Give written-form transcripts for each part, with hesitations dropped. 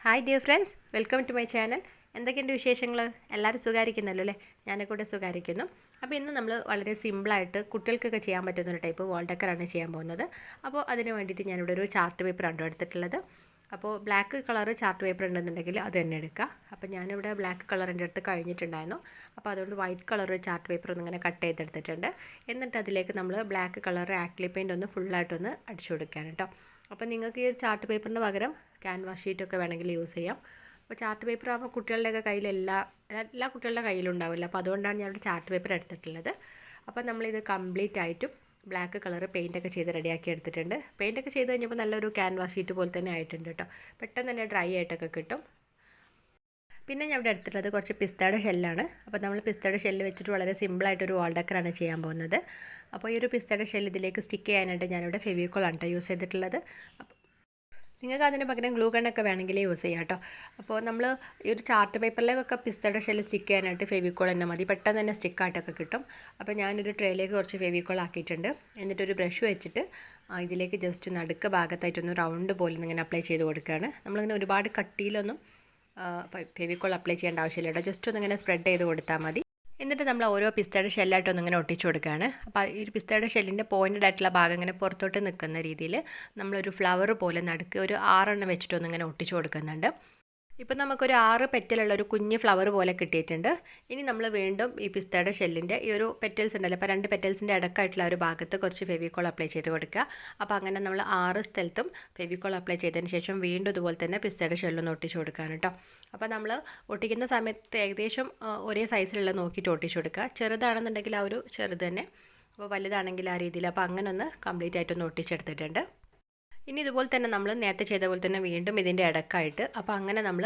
Hi dear friends, welcome to my channel. എന്തൊക്കെയുണ്ട് വിശേഷങ്ങൾ? എല്ലാവരും സുഖമായിരിക്കുന്നല്ലോ അല്ലേ? ഞാനൊക്കെ കൂടെ സുഖമായിരിക്കുന്നു. അപ്പോൾ ഇന്ന് നമ്മൾ വളരെ സിമ്പിളായിട്ട് കുട്ടികൾക്കൊക്കെ ചെയ്യാൻ പറ്റുന്ന ഒരു ടൈപ്പ് വാൾ ഡെക്കറാണ് ചെയ്യാൻ പോകുന്നത്. അപ്പോൾ അതിന് വേണ്ടിയിട്ട് ഞാനിവിടെ ഒരു ചാർട്ട് പേപ്പറാണ് എടുത്തിട്ടുള്ളത്. അപ്പോൾ ബ്ലാക്ക് കളർ ചാർട്ട് പേപ്പർ ഉണ്ടെന്നുണ്ടെങ്കിൽ അത് തന്നെ എടുക്കുക. അപ്പോൾ ഞാനിവിടെ ബ്ലാക്ക് കളർ എൻ്റെ അടുത്ത് കഴിഞ്ഞിട്ടുണ്ടായിരുന്നു. അപ്പോൾ അതുകൊണ്ട് വൈറ്റ് കളർ ചാർട്ട് പേപ്പർ ഒന്നിങ്ങനെ കട്ട് ചെയ്തെടുത്തിട്ടുണ്ട്. എന്നിട്ട് അതിലേക്ക് നമ്മൾ ബ്ലാക്ക് കളർ ആക്രിലിക് പെയിൻ്റ് ഒന്ന് ഫുള്ളായിട്ടൊന്ന് അടിച്ചു കൊടുക്കുകയാണ് കേട്ടോ. അപ്പോൾ നിങ്ങൾക്ക് ഈ ഒരു ചാർട്ട് പേപ്പറിന് പകരം ക്യാൻവാസ് ഷീറ്റൊക്കെ വേണമെങ്കിൽ യൂസ് ചെയ്യാം. അപ്പോൾ ചാർട്ട് പേപ്പർ ആകുമ്പോൾ കുട്ടികളുടെയൊക്കെ കയ്യിൽ എല്ലാ കുട്ടികളുടെ കയ്യിലുണ്ടാവില്ല. അപ്പോൾ അതുകൊണ്ടാണ് ഞാനൊരു ചാർട്ട് പേപ്പർ എടുത്തിട്ടുള്ളത്. അപ്പോൾ നമ്മളിത് കംപ്ലീറ്റ് ആയിട്ടും ബ്ലാക്ക് കളർ പെയിൻറ്റൊക്കെ ചെയ്ത് റെഡിയാക്കി എടുത്തിട്ടുണ്ട്. പെയിൻറ്റൊക്കെ ചെയ്ത് കഴിഞ്ഞപ്പോൾ നല്ലൊരു ക്യാൻവാസ് ഷീറ്റ് പോലെ തന്നെ ആയിട്ടുണ്ട് കേട്ടോ. പെട്ടെന്ന് തന്നെ ഡ്രൈ ആയിട്ടൊക്കെ കിട്ടും. പിന്നെ ഞാൻ ഇവിടെ എടുത്തിട്ടുള്ളത് കുറച്ച് പിസ്തയുടെ ഷെല്ലാണ്. അപ്പോൾ നമ്മൾ പിസ്തയുടെ ഷെല്ല് വെച്ചിട്ട് വളരെ സിമ്പിളായിട്ടൊരു വാൾ ഡെക്കറാണ് ചെയ്യാൻ പോകുന്നത്. അപ്പോൾ ഈ ഒരു പിസ്തയുടെ ഷെല്ല് ഇതിലേക്ക് സ്റ്റിക്ക് ചെയ്യാനായിട്ട് ഞാനിവിടെ ഫെവിക്കോളാണ് കേട്ടോ യൂസ് ചെയ്തിട്ടുള്ളത്. നിങ്ങൾക്ക് അതിന് പകരം ഗ്ലൂ ഗണ്ണൊക്കെ വേണമെങ്കിൽ യൂസ് ചെയ്യാം കേട്ടോ. അപ്പോൾ നമ്മൾ ഈ ഒരു ചാർട്ട് പേപ്പറിലേക്കൊക്കെ പിസ്തയുടെ ഷെല്ല് സ്റ്റിക്ക് ചെയ്യാനായിട്ട് ഫെവിക്കോൾ തന്നെ മതി. പെട്ടെന്ന് തന്നെ സ്റ്റിക്കായിട്ടൊക്കെ കിട്ടും. അപ്പോൾ ഞാനൊരു ട്രേയിലേക്ക് കുറച്ച് ഫെവിക്കോൾ ആക്കിയിട്ടുണ്ട്. എന്നിട്ടൊരു ബ്രഷ് വെച്ചിട്ട് ഇതിലേക്ക് ജസ്റ്റ് നടുക്ക് ഭാഗത്തായിട്ടൊന്ന് റൗണ്ട് പോലെ ഇങ്ങനെ അപ്ലൈ ചെയ്ത് കൊടുക്കുകയാണ്. നമ്മളിങ്ങനെ ഒരുപാട് കട്ടിയിലൊന്നും ഫെവിക്കോൾ അപ്ലൈ ചെയ്യേണ്ട ആവശ്യമില്ല കേട്ടോ. ജസ്റ്റ് ഒന്നിങ്ങനെ സ്പ്രെഡ് ചെയ്ത് കൊടുത്താൽ മതി. എന്നിട്ട് നമ്മൾ ഓരോ പിസ്തയുടെ ഷെല്ലായിട്ടൊന്നും ഇങ്ങനെ ഒട്ടിച്ചു കൊടുക്കുകയാണ്. അപ്പോൾ ഈ ഒരു പിസ്തയുടെ ഷെല്ലിൻ്റെ പോയിൻ്റഡ് ആയിട്ടുള്ള ഭാഗം ഇങ്ങനെ പുറത്തോട്ട് നിൽക്കുന്ന രീതിയിൽ നമ്മളൊരു ഫ്ലവർ പോലെ നടുക്ക് ഒരു 6 വെച്ചിട്ടൊന്നും ഇങ്ങനെ ഒട്ടിച്ചു കൊടുക്കുന്നുണ്ട്. ഇപ്പോൾ നമുക്കൊരു 6 പെറ്റലുള്ള ഒരു കുഞ്ഞ് ഫ്ലവർ പോലെ കിട്ടിയിട്ടുണ്ട്. ഇനി നമ്മൾ വീണ്ടും ഈ പിസ്തയുടെ ഷെല്ലിൻ്റെ ഈ ഒരു പെറ്റൽസ് ഉണ്ടല്ലോ, അപ്പോൾ 2 പെറ്റൽസിൻ്റെ ഇടക്കായിട്ടുള്ള ഒരു ഭാഗത്ത് കുറച്ച് ഫെവിക്കോൾ അപ്ലൈ ചെയ്ത് കൊടുക്കുക. അപ്പോൾ അങ്ങനെ നമ്മൾ 6 സ്ഥലത്തും ഫെവിക്കോൾ അപ്ലൈ ചെയ്തതിന് ശേഷം വീണ്ടും ഇതുപോലെ തന്നെ പിസ്തയുടെ ഷെല്ലൊന്ന് ഒട്ടിച്ചു കൊടുക്കുകയാണ് കേട്ടോ. അപ്പോൾ നമ്മൾ ഒട്ടിക്കുന്ന സമയത്ത് ഏകദേശം ഒരേ സൈസിലുള്ള നോക്കിയിട്ട് ഒട്ടിച്ചു കൊടുക്കുക. ചെറുതാണെന്നുണ്ടെങ്കിൽ ആ ഒരു ചെറുത് തന്നെ, അപ്പോൾ വലുതാണെങ്കിൽ ആ രീതിയിൽ. അപ്പോൾ അങ്ങനെ ഒന്ന് കംപ്ലീറ്റ് ആയിട്ടൊന്ന് ഒട്ടിച്ചെടുത്തിട്ടുണ്ട്. ഇനി ഇതുപോലെ തന്നെ നമ്മൾ നേരത്തെ ചെയ്ത പോലെ തന്നെ വീണ്ടും ഇതിൻ്റെ ഇടക്കായിട്ട്, അപ്പോൾ അങ്ങനെ നമ്മൾ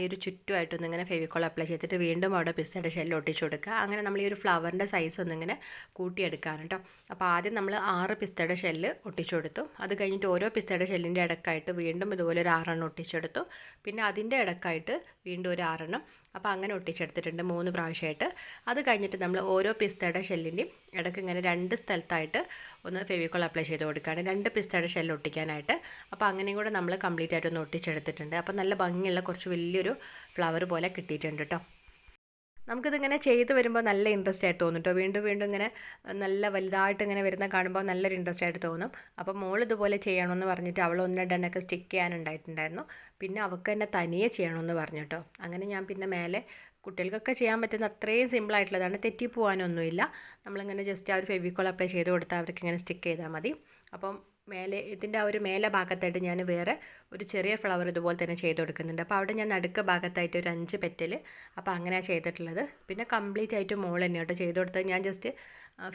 ഈ ഒരു ചുറ്റുമായിട്ടൊന്ന് ഇങ്ങനെ ഫെവിക്കോൾ അപ്ലൈ ചെയ്തിട്ട് വീണ്ടും അവിടെ പിസ്തയുടെ ഷെല്ല് ഒട്ടിച്ചു കൊടുക്കുക. അങ്ങനെ നമ്മൾ ഈ ഒരു ഫ്ലവറിൻ്റെ സൈസ് ഒന്നിങ്ങനെ കൂട്ടിയെടുക്കുകയാണ് കേട്ടോ. അപ്പോൾ ആദ്യം നമ്മൾ 6 പിസ്തയുടെ ഷെല്ല് ഒട്ടിച്ചു കൊടുത്തു. അത് കഴിഞ്ഞിട്ട് ഓരോ പിസ്തയുടെ ഷെല്ലിൻ്റെ ഇടക്കായിട്ട് വീണ്ടും ഇതുപോലെ ഒരു 6 ഒട്ടിച്ചെടുത്തു. പിന്നെ അതിൻ്റെ ഇടക്കായിട്ട് വീണ്ടും ഒരു 6. അപ്പോൾ അങ്ങനെ ഒട്ടിച്ചെടുത്തിട്ടുണ്ട് 3 പ്രാവശ്യമായിട്ട്. അത് കഴിഞ്ഞിട്ട് നമ്മൾ ഓരോ പിസ്തയുടെ ഷെല്ലിൻ്റെയും ഇടയ്ക്ക് ഇങ്ങനെ 2 സ്ഥലത്തായിട്ട് ഒന്ന് ഫെവിക്കോൾ അപ്ലൈ ചെയ്ത് കൊടുക്കുകയാണ്, 2 പിസ്തയുടെ ഷെല്ല് ഒട്ടിക്കാനായിട്ട്. അപ്പോൾ അങ്ങനെയും കൂടെ നമ്മൾ കംപ്ലീറ്റ് ആയിട്ട് ഒന്ന് ഒട്ടിച്ചെടുത്തിട്ടുണ്ട്. അപ്പോൾ നല്ല ഭംഗിയുള്ള കുറച്ച് വലിയൊരു ഫ്ലവർ പോലെ കിട്ടിയിട്ടുണ്ട് കേട്ടോ. നമുക്കിതിങ്ങനെ ചെയ്ത് വരുമ്പോൾ നല്ല ഇൻട്രസ്റ്റ് ആയിട്ട് തോന്നും കേട്ടോ. വീണ്ടും വീണ്ടും ഇങ്ങനെ നല്ല വലുതായിട്ട് ഇങ്ങനെ വരുന്ന കാണുമ്പോൾ നല്ലൊരു ഇൻട്രസ്റ്റ് ആയിട്ട് തോന്നും. അപ്പോൾ മോൾ ഇതുപോലെ ചെയ്യണമെന്ന് പറഞ്ഞിട്ട് അവൾ 1-2 സ്റ്റിക്ക് ചെയ്യാനുണ്ടായിട്ടുണ്ടായിരുന്നു. പിന്നെ അവൾക്ക് തന്നെ തനിയെ ചെയ്യണമെന്ന് പറഞ്ഞു കേട്ടോ. അങ്ങനെ ഞാൻ പിന്നെ മേലെ കുട്ടികൾക്കൊക്കെ ചെയ്യാൻ പറ്റുന്ന അത്രയും സിമ്പിളായിട്ടുള്ളതാണ്, തെറ്റിപ്പോകാനൊന്നുമില്ല. നമ്മളിങ്ങനെ ജസ്റ്റ് ആ ഒരു ഫെവിക്കോൾ അപ്ലൈ ചെയ്ത് കൊടുത്താൽ അവർക്ക് ഇങ്ങനെ സ്റ്റിക്ക് ചെയ്താൽ മതി. അപ്പം മേലെ ഇതിൻ്റെ ആ ഒരു മേലെ ഭാഗത്തായിട്ട് ഞാൻ വേറെ ഒരു ചെറിയ ഫ്ലവർ ഇതുപോലെ തന്നെ ചെയ്ത് കൊടുക്കുന്നുണ്ട്. അപ്പോൾ അവിടെ ഞാൻ നടുക്ക് ഭാഗത്തായിട്ട് ഒരു 5 പെറ്റൽ, അപ്പോൾ അങ്ങനെയാണ് ചെയ്തിട്ടുള്ളത്. പിന്നെ കംപ്ലീറ്റ് ആയിട്ട് മോൾ തന്നെ കേട്ടോ ചെയ്ത് കൊടുത്തത്. ഞാൻ ജസ്റ്റ്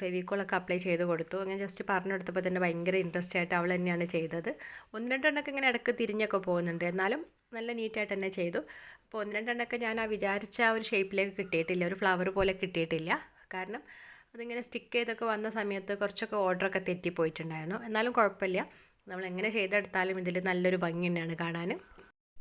ഫെവിക്കോളൊക്കെ അപ്ലൈ ചെയ്ത് കൊടുത്തു. അങ്ങനെ ജസ്റ്റ് പറഞ്ഞു കൊടുത്തപ്പോൾ തന്നെ ഭയങ്കര ഇൻട്രസ്റ്റ് ആയിട്ട് അവൾ തന്നെയാണ് ചെയ്തത്. 1-2 ഇങ്ങനെ ഇടയ്ക്ക് തിരിഞ്ഞൊക്കെ പോകുന്നുണ്ട്, എന്നാലും നല്ല നീറ്റായിട്ട് തന്നെ ചെയ്തു. അപ്പോൾ 1-2 ഞാൻ വിചാരിച്ച ആ ഒരു ഷേപ്പിലേക്ക് കിട്ടിയിട്ടില്ല, ഒരു ഫ്ലവർ പോലെ കിട്ടിയിട്ടില്ല. കാരണം അതിങ്ങനെ സ്റ്റിക്ക് ചെയ്തൊക്കെ വന്ന സമയത്ത് കുറച്ചൊക്കെ ഓർഡറൊക്കെ തെറ്റിപ്പോയിട്ടുണ്ടായിരുന്നു. എന്നാലും കുഴപ്പമില്ല, നമ്മൾ എങ്ങനെ ചെയ്തെടുത്താലും ഇതിൽ നല്ലൊരു ഭംഗി തന്നെയാണ് കാണാൻ.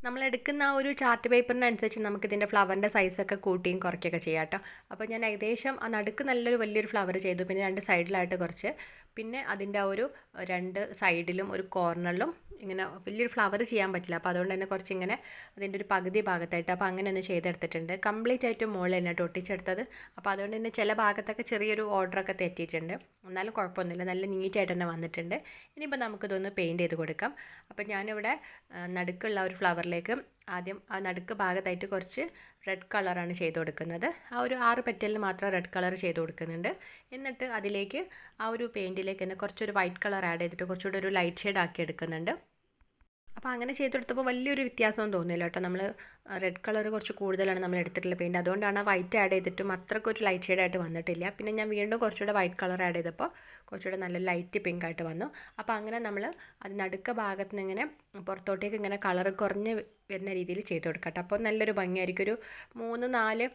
നമ്മളെടുക്കുന്ന ആ ഒരു ചാർട്ട് പേപ്പറിനനുസരിച്ച് നമുക്കിതിൻ്റെ ഫ്ലവറിൻ്റെ സൈസൊക്കെ കൂട്ടിയും കുറയ്ക്കുകയൊക്കെ ചെയ്യാം കേട്ടോ. അപ്പോൾ ഞാൻ ഏകദേശം ആ നടുക്ക് നല്ലൊരു വലിയൊരു ഫ്ലവർ ചെയ്തു. പിന്നെ 2 സൈഡിലായിട്ട് കുറച്ച്, പിന്നെ അതിൻ്റെ ആ ഒരു 2 സൈഡിലും ഒരു കോർണറിലും ഇങ്ങനെ വലിയൊരു ഫ്ലവർ ചെയ്യാൻ പറ്റില്ല. അപ്പോൾ അതുകൊണ്ട് തന്നെ കുറച്ചിങ്ങനെ അതിൻ്റെ ഒരു പകുതി ഭാഗത്തായിട്ട്, അപ്പോൾ അങ്ങനെ ഒന്ന് ചെയ്തെടുത്തിട്ടുണ്ട്. കംപ്ലീറ്റ് ആയിട്ട് മുകളിൽ തന്നെ ഒട്ടിച്ചെടുത്തത്. അപ്പോൾ അതുകൊണ്ട് തന്നെ ചില ഭാഗത്തൊക്കെ ചെറിയൊരു ഓർഡറൊക്കെ തെറ്റിയിട്ടുണ്ട്, എന്നാലും കുഴപ്പമൊന്നുമില്ല, നല്ല നീറ്റായിട്ട് തന്നെ വന്നിട്ടുണ്ട്. ഇനിയിപ്പോൾ നമുക്കിതൊന്ന് പെയിൻറ്റ് ചെയ്ത് കൊടുക്കാം. അപ്പോൾ ഞാനിവിടെ നടുക്കുള്ള ഒരു ഫ്ലവറിലേക്ക് ആദ്യം ആ നടുക്ക് ഭാഗത്തായിട്ട് കുറച്ച് റെഡ് കളറാണ് ചെയ്ത് കൊടുക്കുന്നത്. ആ ഒരു 6 പെറ്റലിന് മാത്രം റെഡ് കളർ ചെയ്ത് കൊടുക്കുന്നുണ്ട്. എന്നിട്ട് അതിലേക്ക് ആ ഒരു പെയിൻറ്റിലേക്ക് തന്നെ കുറച്ചൊരു വൈറ്റ് കളർ ആഡ് ചെയ്തിട്ട് കുറച്ചുകൂടി ഒരു ലൈറ്റ് ഷെയ്ഡ് ആക്കി എടുക്കുന്നുണ്ട്. അപ്പോൾ അങ്ങനെ ചെയ്തെടുത്തപ്പോൾ വലിയൊരു വ്യത്യാസമൊന്നും തോന്നിയില്ല കേട്ടോ. നമ്മൾ റെഡ് കളർ കുറച്ച് കൂടുതലാണ് നമ്മൾ എടുത്തിട്ടുള്ള പെയിൻറ്റ്, അതുകൊണ്ടാണ് വൈറ്റ് ആഡ് ചെയ്തിട്ടും അത്രയ്ക്കൊരു ലൈറ്റ് ഷെയ്ഡായിട്ട് വന്നിട്ടില്ല. പിന്നെ ഞാൻ വീണ്ടും കുറച്ചുകൂടെ വൈറ്റ് കളർ ആഡ് ചെയ്തപ്പോൾ കുറച്ചുകൂടെ നല്ല ലൈറ്റ് പിങ്ക് ആയിട്ട് വന്നു. അപ്പോൾ അങ്ങനെ നമ്മൾ അത് നടുക്ക ഭാഗത്ത് നിന്ന് ഇങ്ങനെ പുറത്തോട്ടേക്ക് ഇങ്ങനെ കളർ കുറഞ്ഞ് വരുന്ന രീതിയിൽ ചെയ്ത് കൊടുക്കട്ടെ. അപ്പോൾ നല്ലൊരു ഭംഗിയായിരിക്കും. ഒരു 3-4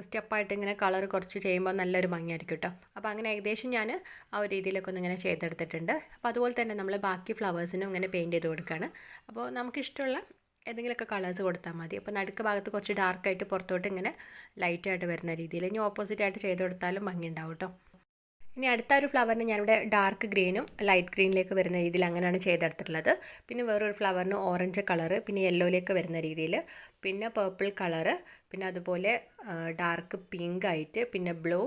സ്റ്റെപ്പായിട്ട് ഇങ്ങനെ കളർ കുറച്ച് ചെയ്യുമ്പോൾ നല്ലൊരു ഭംഗിയായിരിക്കും കേട്ടോ. അപ്പോൾ അങ്ങനെ ഏകദേശം ഞാൻ ആ ഒരു രീതിയിലൊക്കെ ഒന്ന് ഇങ്ങനെ ചെയ്തെടുത്തിട്ടുണ്ട്. അപ്പോൾ അതുപോലെ തന്നെ നമ്മൾ ബാക്കി ഫ്ലവേഴ്സിനും ഇങ്ങനെ പെയിൻറ്റ് ചെയ്ത് കൊടുക്കുകയാണ്. അപ്പോൾ നമുക്കിഷ്ടമുള്ള ഏതെങ്കിലുമൊക്കെ കളേഴ്സ് കൊടുത്താൽ മതി. അപ്പോൾ നടുക്ക് ഭാഗത്ത് കുറച്ച് ഡാർക്കായിട്ട് പുറത്തോട്ട് ഇങ്ങനെ ലൈറ്റായിട്ട് വരുന്ന രീതിയിൽ, ഇനി ഓപ്പോസിറ്റായിട്ട് ചെയ്ത് കൊടുത്താലും ഭംഗി ഉണ്ടാവും കേട്ടോ. ഇനി അടുത്ത ഒരു ഫ്ലവറിന് ഞാനിവിടെ ഡാർക്ക് ഗ്രീനും ലൈറ്റ് ഗ്രീനിലേക്ക് വരുന്ന രീതിയിൽ അങ്ങനെയാണ് ചെയ്തെടുത്തിട്ടുള്ളത്. പിന്നെ വേറൊരു ഫ്ലവറിന് ഓറഞ്ച് കളറ്, പിന്നെ യെല്ലോയിലേക്ക് വരുന്ന രീതിയിൽ, പിന്നെ പേർപ്പിൾ കളറ്, പിന്നെ അതുപോലെ ഡാർക്ക് പിങ്ക് ആയിട്ട്, പിന്നെ ബ്ലൂ,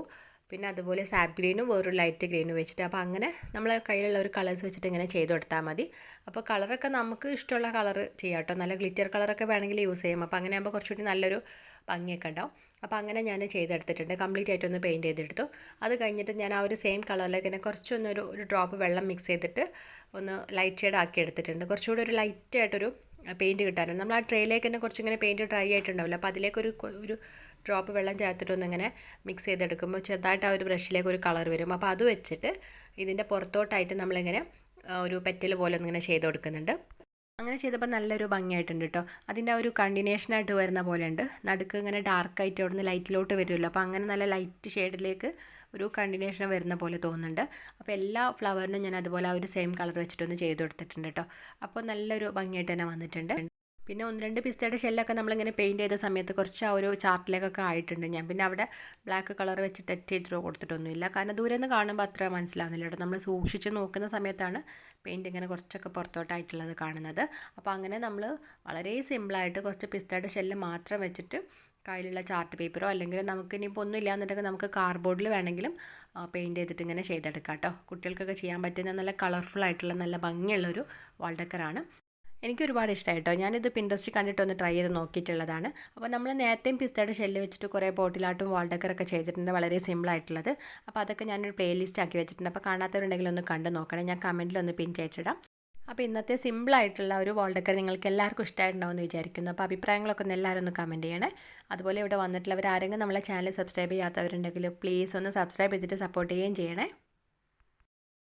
പിന്നെ അതുപോലെ സാപ്പ് ഗ്രീനും വേറൊരു ലൈറ്റ് ഗ്രീനും വെച്ചിട്ട്. അപ്പോൾ അങ്ങനെ നമ്മളെ കയ്യിലുള്ള ഒരു കളേഴ്സ് വെച്ചിട്ട് ഇങ്ങനെ ചെയ്ത് കൊടുത്താൽ മതി. അപ്പോൾ കളറൊക്കെ നമുക്ക് ഇഷ്ടമുള്ള കളർ ചെയ്യാം കേട്ടോ. നല്ല ഗ്ലിറ്റർ കളറൊക്കെ വേണമെങ്കിൽ യൂസ് ചെയ്യാം. അപ്പോൾ അങ്ങനെ ആകുമ്പോൾ കുറച്ചുകൂടി നല്ലൊരു ഭംഗിയൊക്കെ ഉണ്ടാവും. അപ്പോൾ അങ്ങനെ ഞാൻ ചെയ്തെടുത്തിട്ടുണ്ട്. കംപ്ലീറ്റ് ആയിട്ടൊന്ന് പെയിൻറ്റ് ചെയ്തെടുത്തു. അത് കഴിഞ്ഞിട്ട് ഞാൻ ആ ഒരു സെയിം കളറിലേക്ക് തന്നെ കുറച്ചൊന്നൊരു ഡ്രോപ്പ് വെള്ളം മിക്സ് ചെയ്തിട്ട് ഒന്ന് ലൈറ്റ് ഷെയ്ഡ് ആക്കി എടുത്തിട്ടുണ്ട്. കുറച്ചുകൂടി ഒരു ലൈറ്റായിട്ടൊരു പെയിൻറ്റ് കിട്ടാനുണ്ട്. നമ്മൾ ആ ട്രേയിലേക്ക് തന്നെ കുറച്ചിങ്ങനെ പെയിൻറ്റ് ഡ്രൈ ആയിട്ടുണ്ടാവില്ല. അപ്പോൾ അതിലേക്കൊരു ഡ്രോപ്പ് വെള്ളം ചേർത്തിട്ടൊന്ന് ഇങ്ങനെ മിക്സ് ചെയ്തെടുക്കുമ്പോൾ ചെറുതായിട്ട് ആ ഒരു ബ്രഷിലേക്ക് ഒരു കളർ വരും. അപ്പോൾ അത് വെച്ചിട്ട് ഇതിൻ്റെ പുറത്തോട്ടായിട്ട് നമ്മളിങ്ങനെ ഒരു പെറ്റൽ പോലെ ഒന്നിങ്ങനെ ചെയ്ത് കൊടുക്കുന്നുണ്ട്. അങ്ങനെ ചെയ്തപ്പോൾ നല്ലൊരു ഭംഗിയായിട്ടുണ്ട് കേട്ടോ. അതിൻ്റെ ആ ഒരു കണ്ടിന്യൂഷനായിട്ട് വരുന്ന പോലെ ഉണ്ട്. നടുക്ക് ഇങ്ങനെ ഡാർക്കായിട്ട് അവിടെ നിന്ന് ലൈറ്റിലോട്ട് വരുമല്ലോ. അപ്പോൾ അങ്ങനെ നല്ല ലൈറ്റ് ഷെയ്ഡിലേക്ക് ഒരു കണ്ടിന്യൂഷൻ വരുന്ന പോലെ തോന്നുന്നുണ്ട്. അപ്പോൾ എല്ലാ ഫ്ലവറിനും ഞാൻ അതുപോലെ ആ ഒരു സെയിം കളർ വെച്ചിട്ടൊന്ന് ചെയ്ത് കൊടുത്തിട്ടുണ്ട് കേട്ടോ. അപ്പോൾ നല്ലൊരു ഭംഗിയായിട്ട് തന്നെ വന്നിട്ടുണ്ട്. പിന്നെ 1-2 പിസ്തയുടെ ഷെല്ലൊക്കെ നമ്മളിങ്ങനെ പെയിൻറ്റ് ചെയ്ത സമയത്ത് കുറച്ച് ആ ഒരു ചാർട്ടിലേക്കൊക്കെ ആയിട്ടുണ്ട്. ഞാൻ പിന്നെ അവിടെ ബ്ലാക്ക് കളർ വെച്ച് ടച്ച് ചെയ്തിട്ട് കൊടുത്തിട്ടൊന്നുമില്ല. കാരണം ദൂരെ നിന്ന് കാണുമ്പോൾ അത്ര മനസ്സിലാവുന്നില്ല കേട്ടോ. നമ്മൾ സൂക്ഷിച്ച് നോക്കുന്ന സമയത്താണ് പെയിൻറ്റ് ഇങ്ങനെ കുറച്ചൊക്കെ പുറത്തോട്ടായിട്ടുള്ളത് കാണുന്നത്. അപ്പോൾ അങ്ങനെ നമ്മൾ വളരെ സിമ്പിളായിട്ട് കുറച്ച് പിസ്തയുടെ ഷെല്ല് മാത്രം വെച്ചിട്ട് കയ്യിലുള്ള ചാർട്ട് പേപ്പറോ അല്ലെങ്കിൽ നമുക്ക് ഇനിയിപ്പോൾ ഒന്നും ഇല്ലാന്നുണ്ടെങ്കിൽ നമുക്ക് കാർഡ്ബോർഡിൽ വേണമെങ്കിലും പെയിൻറ്റ് ചെയ്തിട്ട് ഇങ്ങനെ ചെയ്തെടുക്കാം കേട്ടോ. കുട്ടികൾക്കൊക്കെ ചെയ്യാൻ പറ്റുന്ന നല്ല കളർഫുൾ ആയിട്ടുള്ള നല്ല ഭംഗിയുള്ളൊരു വാൾ ഡെക്കറാണ്. എനിക്ക് ഒരുപാട് ഇഷ്ടമായി കേട്ടോ. ഞാനിത് പിൻട്രസ്റ്റിൽ കണ്ടിട്ടൊന്ന് ട്രൈ ചെയ്ത് നോക്കിയിട്ടുള്ളതാണ്. അപ്പോൾ നമ്മൾ നേരത്തെയും പിസ്തയുടെ ഷെല്ല് വെച്ചിട്ട് കുറേ ബോട്ടിലാട്ടും വാൾ ഡെക്കറൊക്കെ ചെയ്തിട്ടുണ്ട്, വളരെ സിമ്പിളായിട്ടുള്ളത്. അപ്പോൾ അതൊക്കെ ഞാനൊരു പ്ലേലിസ്റ്റ് ആക്കി വെച്ചിട്ടുണ്ട്. അപ്പോൾ കാണാത്തവരുണ്ടെങ്കിൽ ഒന്ന് കണ്ട് നോക്കണം. ഞാൻ കമൻറ്റിലൊന്ന് പിൻ ചെയ്തിടാം. അപ്പോൾ ഇന്നത്തെ സിമ്പിളായിട്ടുള്ള ഒരു വാൾ ഡെക്കർ നിങ്ങൾക്ക് എല്ലാവർക്കും ഇഷ്ടമായിട്ടുണ്ടാവുമെന്ന് വിചാരിക്കുന്നു. അപ്പോൾ അഭിപ്രായങ്ങളൊക്കെ ഒന്ന് എല്ലാവരും ഒന്ന് കമൻറ്റ് ചെയ്യണേ. അതുപോലെ ഇവിടെ വന്നിട്ടുള്ളവർ ആരെങ്കിലും നമ്മളെ ചാനൽ സബ്സ്ക്രൈബ് ചെയ്യാത്തവരുണ്ടെങ്കിൽ പ്ലീസ് ഒന്ന് സബ്സ്ക്രൈബ് ചെയ്തിട്ട് സപ്പോർട്ട് ചെയ്യുകയും ചെയ്യണേ.